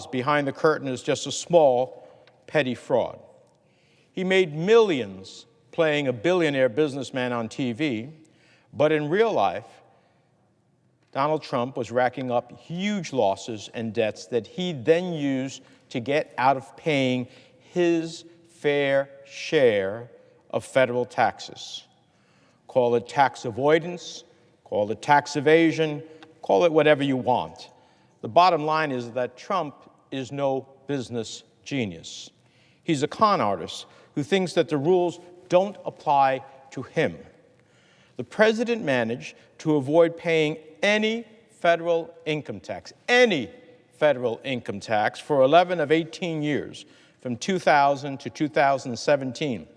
behind the curtain is just a small, petty fraud. He made millions playing a billionaire businessman on TV, but in real life, Donald Trump was racking up huge losses and debts that he then used to get out of paying his fair share of federal taxes. Call it tax avoidance, call it tax evasion, call it whatever you want. The bottom line is that Trump is no business genius. He's a con artist who thinks that the rules don't apply to him. The president managed to avoid paying any federal income tax, for 11 of 18 years, from 2000 to 2017,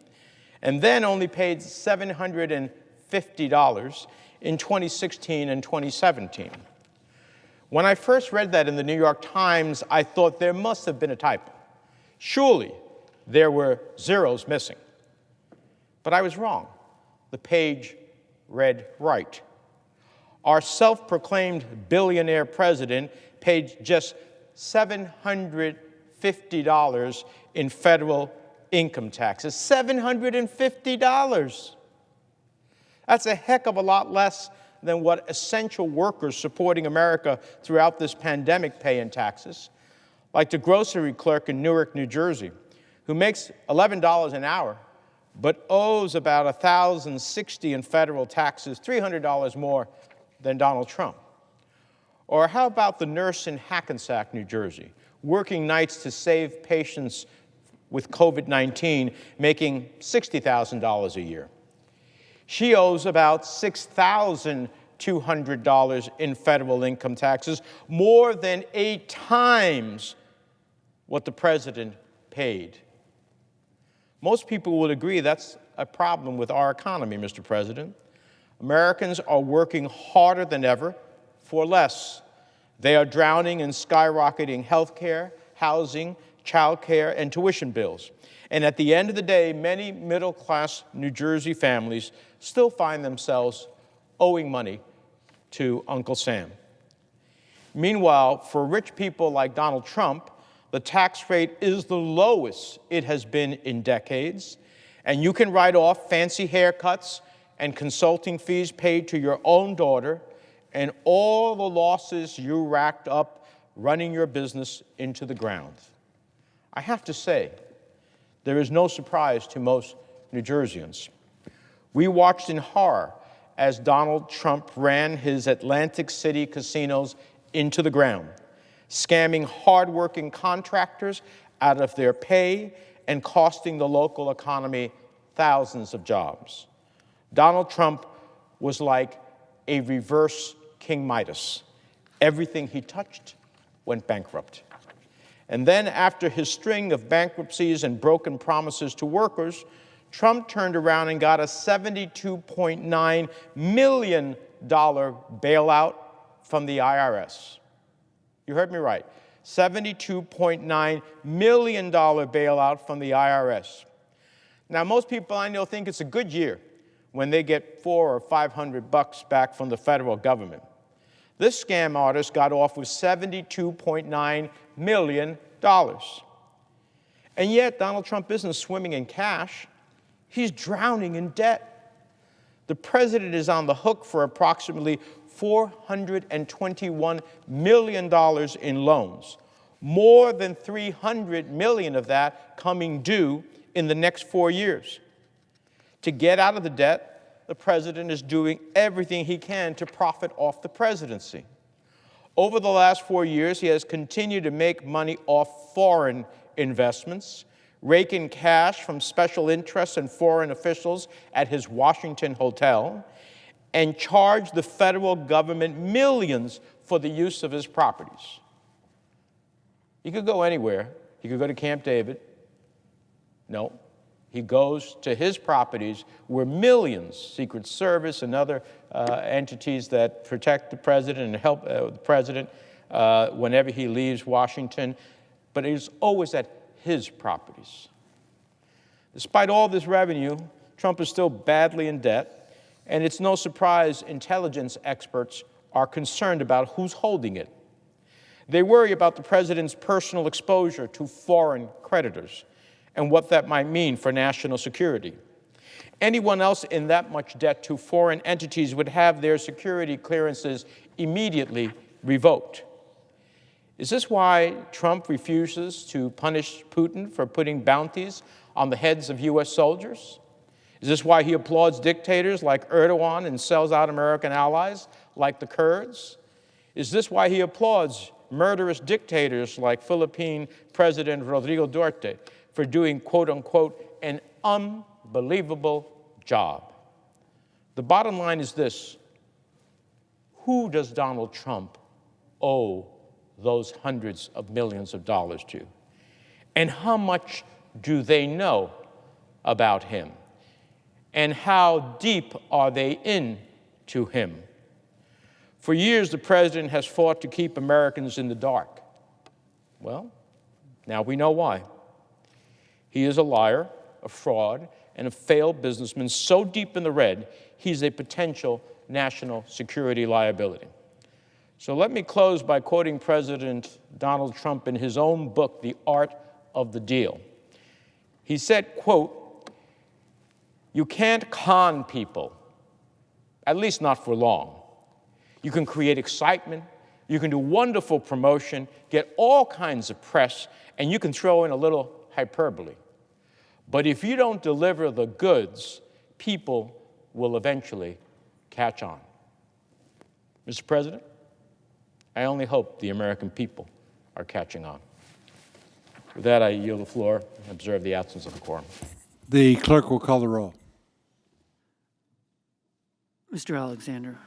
and then only paid $750 in 2016 and 2017. When I first read that in the New York Times, I thought there must have been a typo. Surely there were zeros missing. But I was wrong. The page read right. Our self-proclaimed billionaire president paid just $750 in federal income taxes. $750! That's a heck of a lot less than what essential workers supporting America throughout this pandemic pay in taxes, like the grocery clerk in Newark, New Jersey, who makes $11 an hour, but owes about $1,060 in federal taxes, $300 more than Donald Trump. Or how about the nurse in Hackensack, New Jersey, working nights to save patients with COVID-19, making $60,000 a year? She owes about $6,200 in federal income taxes, more than 8 times what the president paid. Most people would agree that's a problem with our economy, Mr. President. Americans are working harder than ever for less. They are drowning in skyrocketing health care, housing, child care, and tuition bills. And at the end of the day, many middle-class New Jersey families still find themselves owing money to Uncle Sam. Meanwhile, for rich people like Donald Trump, the tax rate is the lowest it has been in decades, and you can write off fancy haircuts and consulting fees paid to your own daughter and all the losses you racked up running your business into the ground. I have to say, there is no surprise to most New Jerseyans. We watched in horror as Donald Trump ran his Atlantic City casinos into the ground, scamming hardworking contractors out of their pay and costing the local economy thousands of jobs. Donald Trump was like a reverse King Midas. Everything he touched went bankrupt. And then, after his string of bankruptcies and broken promises to workers, Trump turned around and got a $72.9 million bailout from the IRS. You heard me right. $72.9 million bailout from the IRS. Now, most people I know think it's a good year when they get $400 or $500 back from the federal government. This scam artist got off with $72.9 million. And yet, Donald Trump isn't swimming in cash. He's drowning in debt. The president is on the hook for approximately $421 million in loans, more than $300 million of that coming due in the next 4 years. To get out of the debt, the president is doing everything he can to profit off the presidency. Over the last 4 years, he has continued to make money off foreign investments, rake in cash from special interests and foreign officials at his Washington hotel, and charge the federal government millions for the use of his properties. He could go anywhere. He could go to Camp David. No. He goes to his properties where millions, Secret Service and other entities that protect the president and help the president whenever he leaves Washington, but it is always at his properties. Despite all this revenue, Trump is still badly in debt, and it's no surprise intelligence experts are concerned about who's holding it. They worry about the president's personal exposure to foreign creditors and what that might mean for national security. Anyone else in that much debt to foreign entities would have their security clearances immediately revoked. Is this why Trump refuses to punish Putin for putting bounties on the heads of U.S. soldiers? Is this why he applauds dictators like Erdogan and sells out American allies like the Kurds? Is this why he applauds murderous dictators like Philippine President Rodrigo Duterte for doing, quote unquote, an unbelievable job? The bottom line is this: who does Donald Trump owe those hundreds of millions of dollars to? And how much do they know about him? And how deep are they into him? For years, the president has fought to keep Americans in the dark. Well, now we know why. He is a liar, a fraud, and a failed businessman so deep in the red, he's a potential national security liability. So let me close by quoting President Donald Trump in his own book, The Art of the Deal. He said, quote, "You can't con people, at least not for long. You can create excitement, you can do wonderful promotion, get all kinds of press, and you can throw in a little hyperbole. But if you don't deliver the goods, people will eventually catch on." Mr. President, I only hope the American people are catching on. With that, I yield the floor and observe the absence of a quorum. The clerk will call the roll. Mr. Alexander.